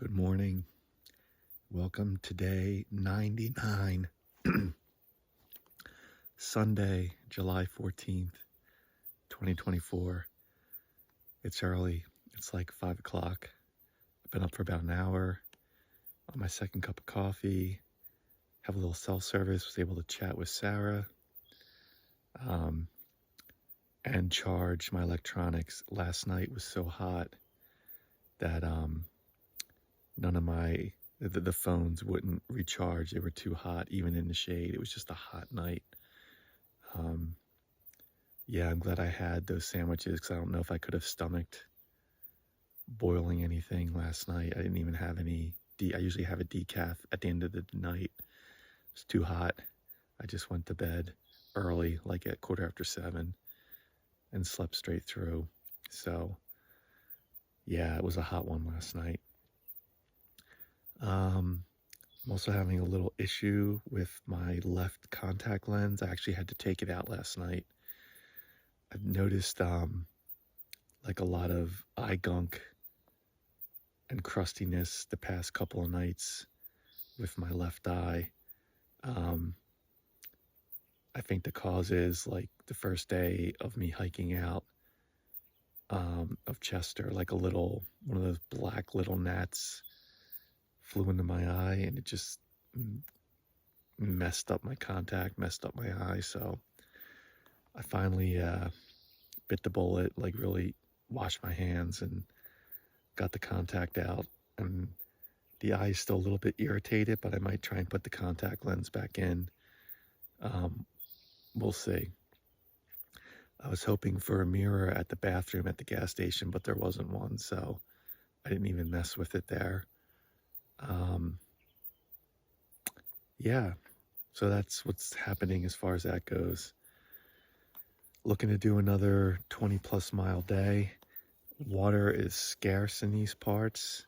Good morning. Welcome to day 99, Sunday, July 14th, 2024. It's early. It's like 5 o'clock. I've been up for about an hour on my second cup of coffee, have a little self-service, was able to chat with Sarah, and charge my electronics. Last night was so hot that none of the phones wouldn't recharge. They were too hot, even in the shade. It was just a hot night. Yeah, I'm glad I had those sandwiches because I don't know if I could have stomached boiling anything last night. I didn't even have any. I usually have a decaf at the end of the night. It was too hot. I just went to bed early, like at 7:15, and slept straight through. So, yeah, it was a hot one last night. I'm also having a little issue with my left contact lens. I actually had to take it out last night. I've noticed like a lot of eye gunk and crustiness the past couple of nights with my left eye. I think the cause is like the first day of me hiking out of Chester, like one of those black little gnats flew into my eye, and it just messed up my contact, messed up my eye. So I finally bit the bullet, like really washed my hands and got the contact out. And the eye is still a little bit irritated, but I might try and put the contact lens back in. We'll see. I was hoping for a mirror at the bathroom at the gas station, but there wasn't one, so I didn't even mess with it there. Yeah, so that's what's happening as far as that goes. Looking to do another 20 plus mile day. Water is scarce in these parts.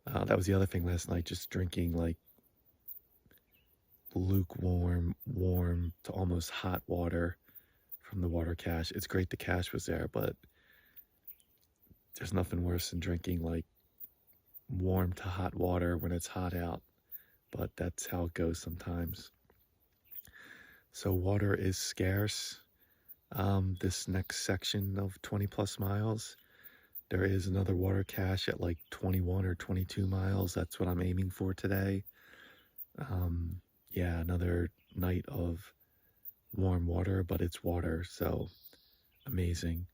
That was the other thing last night, just drinking like lukewarm, warm to almost hot water from the water cache. It's great the cache was there, but there's nothing worse than drinking like warm to hot water when it's hot out. But that's how it goes sometimes. So water is scarce. This next section of 20 plus miles, there is another water cache at like 21 or 22 miles. That's what I'm aiming for today. Yeah, another night of warm water, but it's water, so amazing.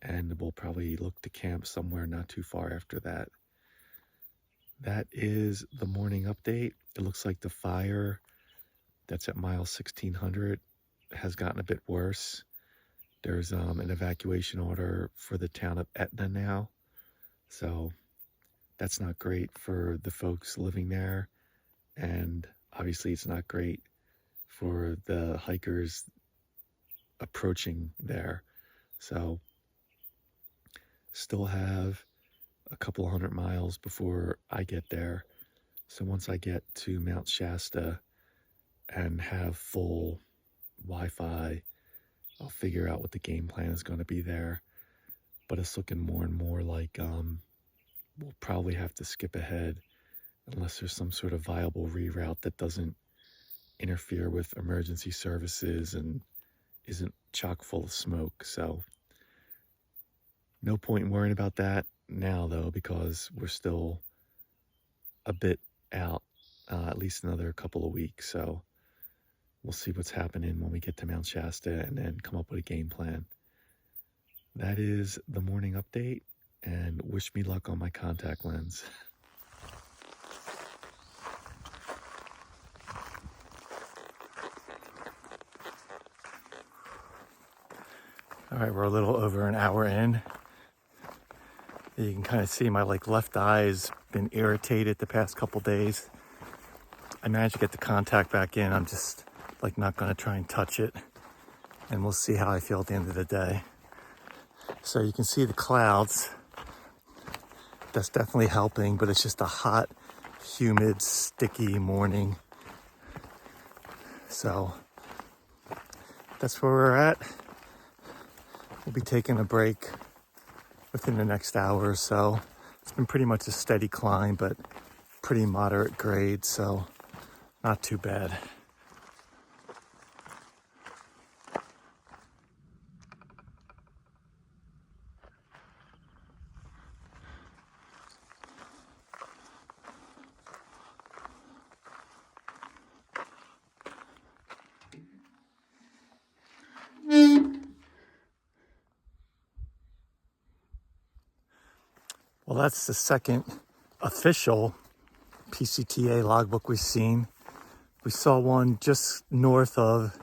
And we'll probably look to camp somewhere not too far after that. That is the morning update. It looks like the fire that's at mile 1600 has gotten a bit worse. There's an evacuation order for the town of Etna now. So that's not great for the folks living there. And obviously it's not great for the hikers approaching there. So still have a couple 100 miles before I get there. So once I get to Mount Shasta and have full Wi-Fi, I'll figure out what the game plan is going to be there. But it's looking more and more like we'll probably have to skip ahead unless there's some sort of viable reroute that doesn't interfere with emergency services and isn't chock full of smoke. So no point in worrying about that now, though, because we're still a bit out, at least another couple of weeks. So we'll see what's happening when we get to Mount Shasta and then come up with a game plan. That is the morning update, and wish me luck on my contact lens. All right, we're a little over an hour in. You can kind of see my left eye has been irritated the past couple days. I managed to get the contact back in. I'm just not going to try and touch it, and we'll see how I feel at the end of the day. So you can see the clouds. That's definitely helping, but it's just a hot, humid, sticky morning. So that's where we're at. We'll be taking a break within the next hour or so It's been pretty much a steady climb, but pretty moderate grade, so not too bad. Well, that's the second official PCTA logbook we've seen. We saw one just north of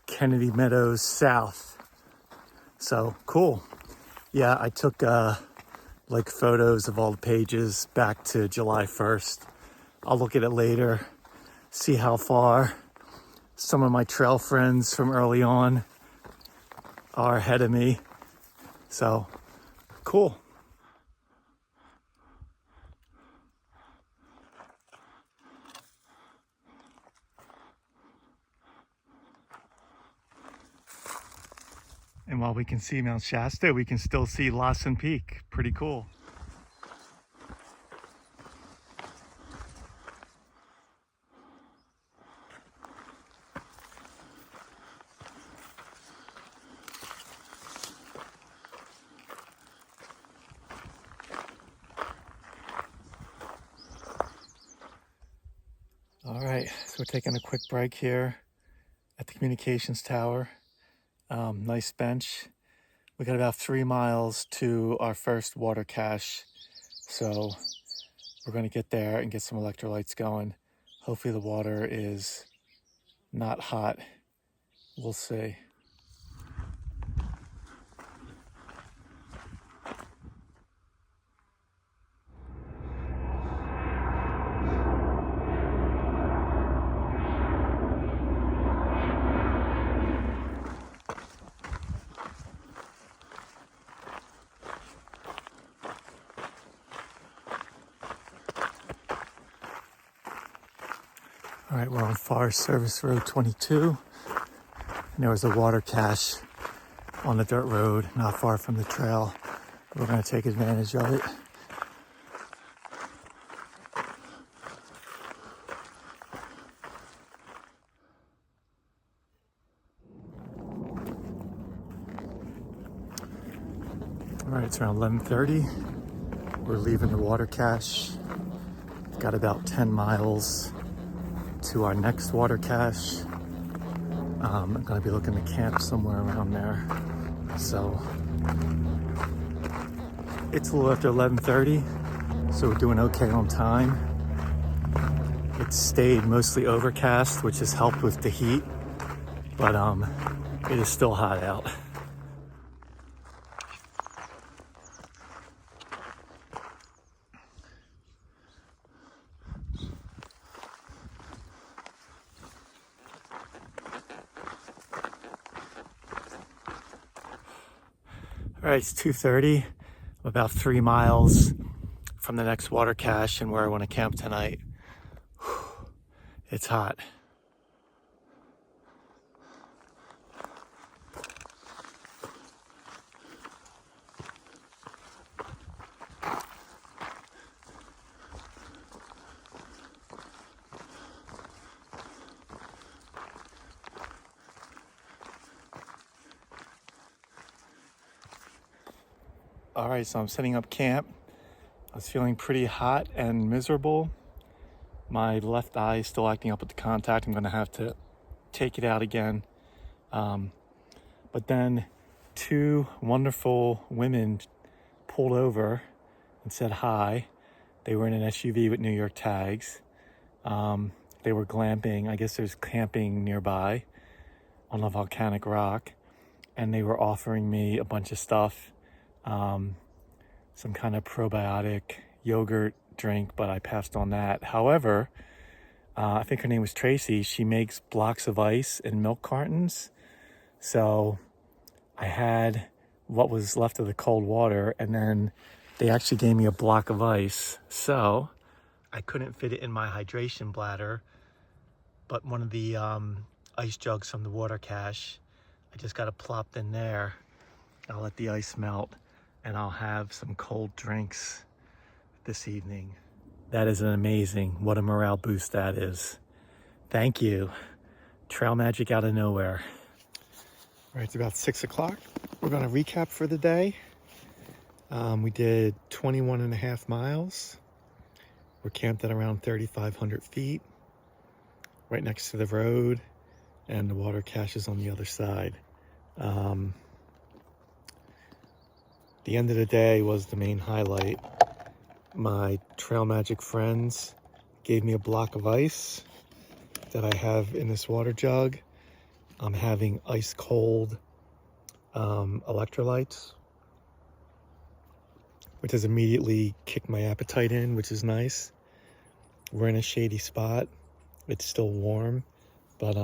Kennedy Meadows South. So cool. Yeah, I took like photos of all the pages back to July 1st. I'll look at it later, see how far some of my trail friends from early on are ahead of me. So cool. And while we can see Mount Shasta, we can still see Lawson Peak. Pretty cool. All right, so we're taking a quick break here at the communications tower. Nice bench. We got about 3 miles to our first water cache. So we're gonna get there and get some electrolytes going. Hopefully the water is not hot. We'll see. All right, we're on Forest Service Road 22. And there was a water cache on the dirt road not far from the trail. We're gonna take advantage of it. All right, it's around 11:30. We're leaving the water cache. Got about 10 miles to our next water cache. I'm gonna be looking to camp somewhere around there. So it's a little after 11:30, so we're doing okay on time. It's stayed mostly overcast, which has helped with the heat, but it is still hot out. All right, it's 2:30. I'm about 3 miles from the next water cache and where I want to camp tonight. It's hot. All right, so I'm setting up camp. I was feeling pretty hot and miserable. My left eye is still acting up with the contact. I'm gonna have to take it out again. But then 2 wonderful women pulled over and said hi. They were in an SUV with New York tags. They were glamping. I guess there's camping nearby on a volcanic rock. And they were offering me a bunch of stuff. Some kind of probiotic yogurt drink, but I passed on that. However, I think her name was Tracy. She makes blocks of ice in milk cartons. So I had what was left of the cold water, and then they actually gave me a block of ice. So I couldn't fit it in my hydration bladder, but one of the ice jugs from the water cache, I just got it plopped in there. I'll let the ice melt, and I'll have some cold drinks this evening. That is amazing. What a morale boost that is. Thank you. Trail magic out of nowhere. All right, it's about 6 o'clock. We're going to recap for the day. We did 21 and a half miles. We're camped at around 3,500 feet, right next to the road, and the water cache is on the other side. The end of the day was the main highlight. My Trail Magic friends gave me a block of ice that I have in this water jug. I'm having ice cold electrolytes, which has immediately kicked my appetite in, which is nice. We're in a shady spot. It's still warm, but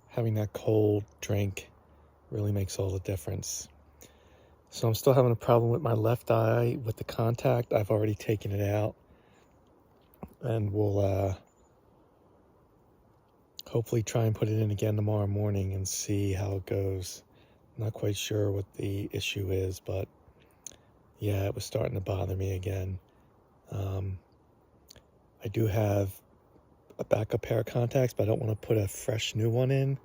having that cold drink really makes all the difference. So I'm still having a problem with my left eye with the contact. I've already taken it out, and we'll hopefully try and put it in again tomorrow morning and see how it goes. I'm not quite sure what the issue is, but yeah, it was starting to bother me again. I do have a backup pair of contacts, but I don't want to put a fresh new one in,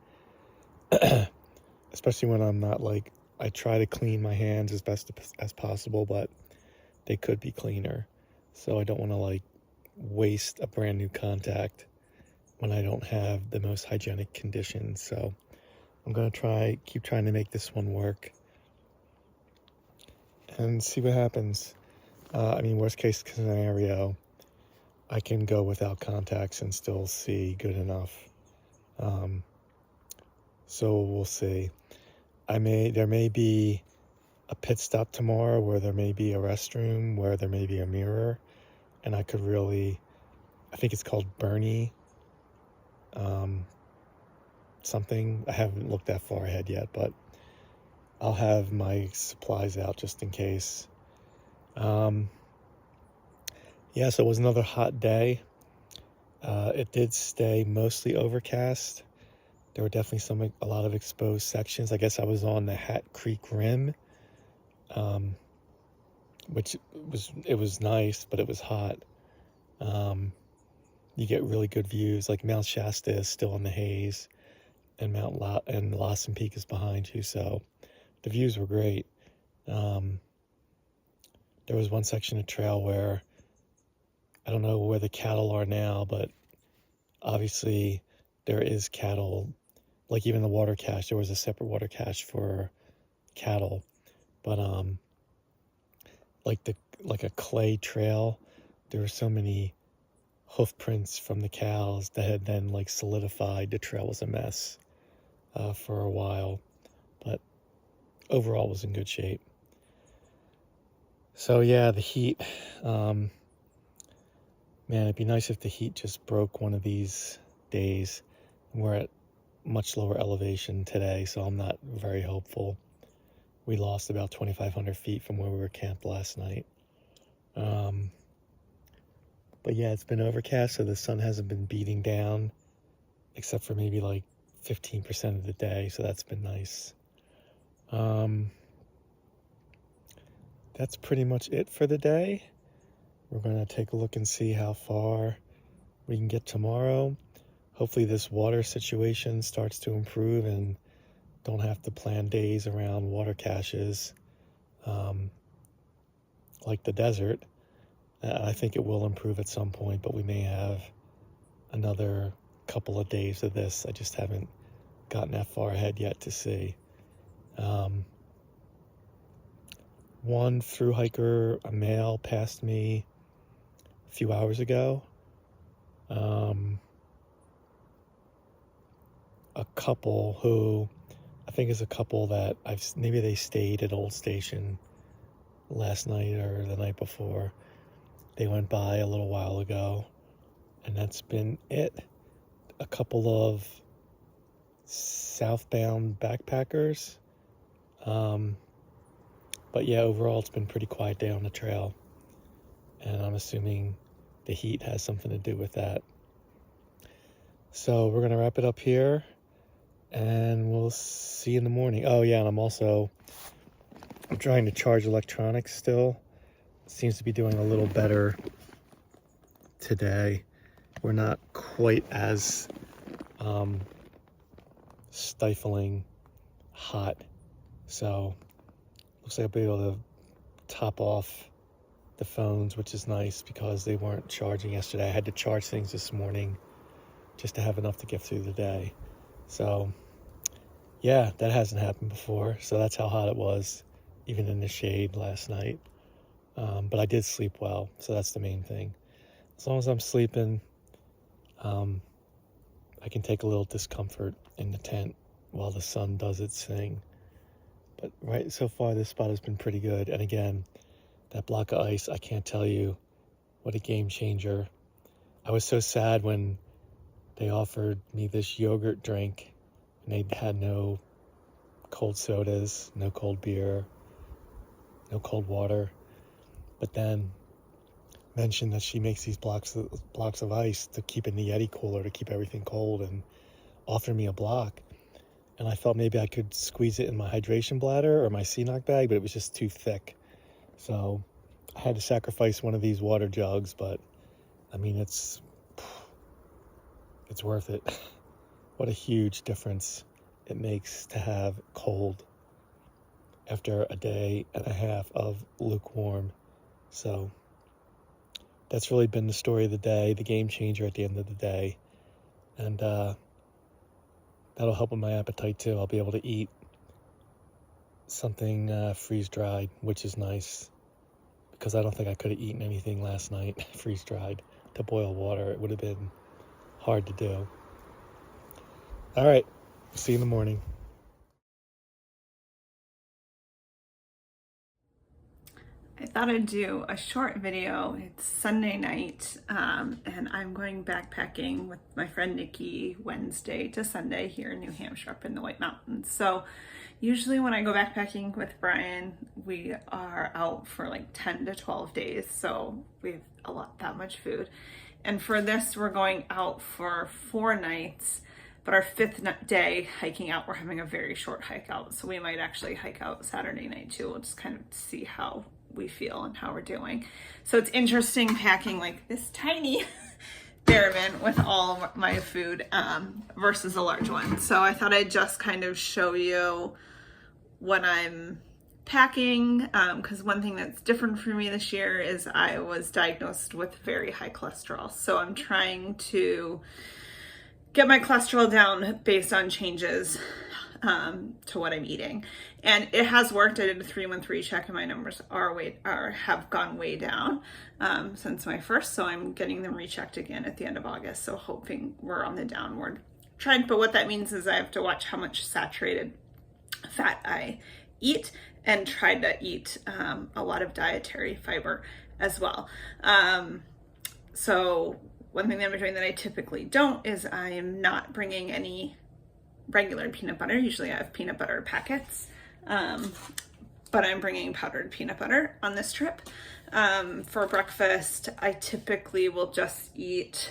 especially when I'm not like, I try to clean my hands as best as possible, but they could be cleaner. So I don't want to like waste a brand new contact when I don't have the most hygienic conditions. So I'm going to keep trying to make this one work and see what happens. I mean, worst case scenario, I can go without contacts and still see good enough. So we'll see. There may be a pit stop tomorrow where there may be a restroom, where there may be a mirror, and I could really, I think it's called Bernie, something. I haven't looked that far ahead yet, but I'll have my supplies out just in case. Yeah, so it was another hot day. It did stay mostly overcast. There were definitely a lot of exposed sections. I guess I was on the Hat Creek Rim, which was nice, but it was hot. You get really good views. Like Mount Shasta is still in the haze, and Lassen Peak is behind you, so the views were great. There was one section of trail where I don't know where the cattle are now, but obviously there is cattle. Like even the water cache, there was a separate water cache for cattle, but like a clay trail, there were so many hoof prints from the cows that had then like solidified. The trail was a mess for a while, but overall was in good shape. So yeah, the heat, man, it'd be nice if the heat just broke one of these days. We're at much lower elevation today, so I'm not very hopeful. We lost about 2,500 feet from where we were camped last night. But yeah, it's been overcast, so the sun hasn't been beating down, except for maybe like 15% of the day, so that's been nice. That's pretty much it for the day. We're going to take a look and see how far we can get tomorrow. Hopefully this water situation starts to improve and don't have to plan days around water caches like the desert. I think it will improve at some point, but we may have another couple of days of this. I just haven't gotten that far ahead yet to see. One thru-hiker, a male, passed me a few hours ago. A couple who I think is a couple that maybe they stayed at Old Station last night or the night before. They went by a little while ago, and that's been it. A couple of southbound backpackers. But yeah, overall it's been a pretty quiet day on the trail, and I'm assuming the heat has something to do with that. So we're gonna wrap it up here, and we'll see you in the morning. Oh yeah, and I'm trying to charge electronics still. seems to be doing a little better today. We're not quite as stifling hot, so looks like I'll be able to top off the phones, which is nice because they weren't charging yesterday. I had to charge things this morning just to have enough to get through the day. So yeah, that hasn't happened before. So that's how hot it was, even in the shade last night. But I did sleep well, so that's the main thing. As long as I'm sleeping, I can take a little discomfort in the tent while the sun does its thing. But right so far, this spot has been pretty good. And again, that block of ice, I can't tell you what a game changer. I was so sad when they offered me this yogurt drink and they had no cold sodas, no cold beer, no cold water. But then mentioned that she makes these blocks of ice to keep in the Yeti cooler to keep everything cold, and offered me a block. And I thought maybe I could squeeze it in my hydration bladder or my CNOC bag, but it was just too thick. So I had to sacrifice one of these water jugs, but I mean, it's worth it. What a huge difference it makes to have cold after a day and a half of lukewarm. So that's really been the story of the day, the game changer at the end of the day. And that'll help with my appetite too. I'll be able to eat something freeze-dried, which is nice, because I don't think I could have eaten anything last night freeze-dried to boil water. It would have been hard to do. All right, see you in the morning. I thought I'd do a short video. It's Sunday night, and I'm going backpacking with my friend Nikki Wednesday to Sunday here in New Hampshire up in the White Mountains. So usually when I go backpacking with Brian, we are out for like 10 to 12 days. So we have that much food. And for this, we're going out for 4 nights. But our 5th day hiking out, we're having a very short hike out. So we might actually hike out Saturday night too. We'll just kind of see how we feel and how we're doing. So it's interesting packing like this tiny Theremin with all of my food versus a large one. So I thought I'd just kind of show you what I'm packing, because one thing that's different for me this year is I was diagnosed with very high cholesterol. So I'm trying to get my cholesterol down based on changes to what I'm eating, and it has worked. I did a 313 check and my numbers have gone way down since my first, so I'm getting them rechecked again at the end of August, so hoping we're on the downward trend. But what that means is I have to watch how much saturated fat I eat and try to eat a lot of dietary fiber as well. So one thing that I'm doing that I typically don't is I am not bringing any regular peanut butter. Usually I have peanut butter packets, but I'm bringing powdered peanut butter on this trip. For breakfast, I typically will just eat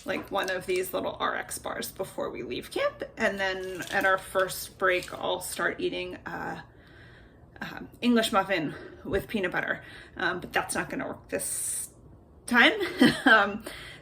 like one of these little RX bars before we leave camp. And then at our first break, I'll start eating English muffin with peanut butter, but that's not gonna work this time.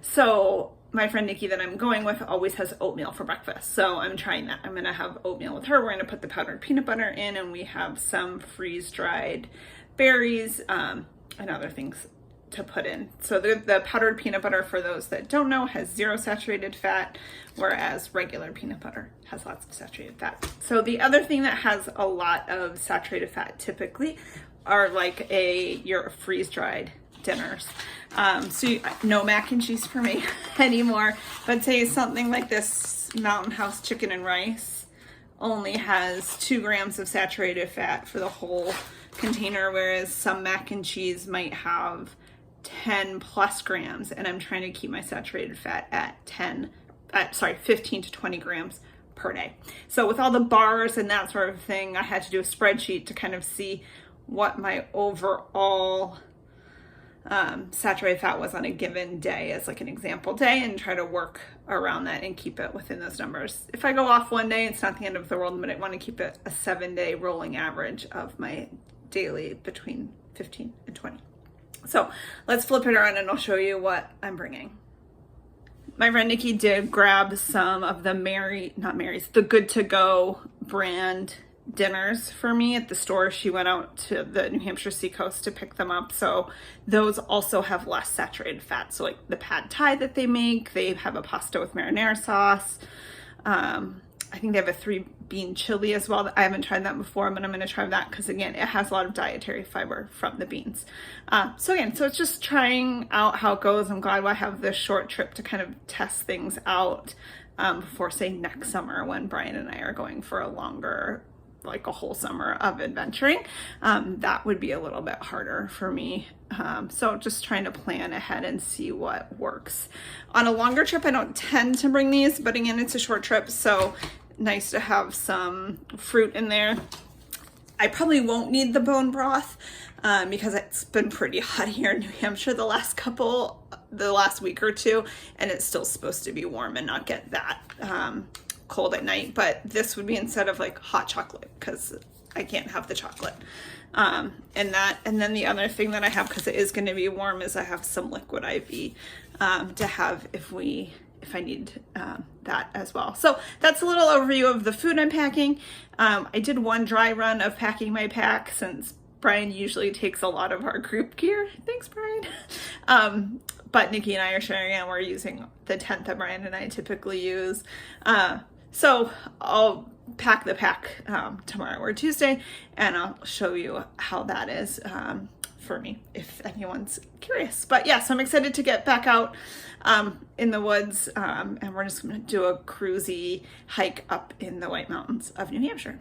So my friend Nikki that I'm going with always has oatmeal for breakfast. So I'm trying that. I'm gonna have oatmeal with her. We're gonna put the powdered peanut butter in, and we have some freeze-dried berries and other things to put in. So the powdered peanut butter, for those that don't know, has 0 saturated fat, whereas regular peanut butter has lots of saturated fat. So the other thing that has a lot of saturated fat typically are like your freeze-dried dinners. So no mac and cheese for me anymore, but say something like this Mountain House chicken and rice only has 2 grams of saturated fat for the whole container, whereas some mac and cheese might have 10 plus grams, and I'm trying to keep my saturated fat at 15 to 20 grams per day. So with all the bars and that sort of thing, I had to do a spreadsheet to kind of see what my overall saturated fat was on a given day as like an example day, and try to work around that and keep it within those numbers. If I go off one day, it's not the end of the world, but I want to keep it a 7-day rolling average of my daily between 15 and 20. So let's flip it around and I'll show you what I'm bringing. My friend Nikki did grab some of the the Good To Go brand dinners for me at the store. She went out to the New Hampshire seacoast to pick them up. So those also have less saturated fat. So like the pad thai that they make, they have a pasta with marinara sauce. I think they have a 3-bean chili as well. I haven't tried that before, but I'm going to try that because again, it has a lot of dietary fiber from the beans. So it's just trying out how it goes. I'm glad I have this short trip to kind of test things out before, say, next summer when Brian and I are going for a longer, like a whole summer of adventuring. That would be a little bit harder for me. So just trying to plan ahead and see what works. On a longer trip, I don't tend to bring these, but again, it's a short trip, so nice to have some fruit in there. I probably won't need the bone broth because it's been pretty hot here in New Hampshire the last week or two, and it's still supposed to be warm and not get that cold at night. But this would be instead of like hot chocolate because I can't have the chocolate. And then the other thing that I have, because it is going to be warm, is I have some liquid IV to have if I need that as well. So that's a little overview of the food I'm packing. I did one dry run of packing my pack since Brian usually takes a lot of our group gear. Thanks, Brian. But Nikki and I are sharing and we're using the tent that Brian and I typically use. So I'll pack the pack tomorrow or Tuesday, and I'll show you how that is for me if anyone's curious. But yeah, so I'm excited to get back out in the woods, and we're just going to do a cruisy hike up in the White Mountains of New Hampshire.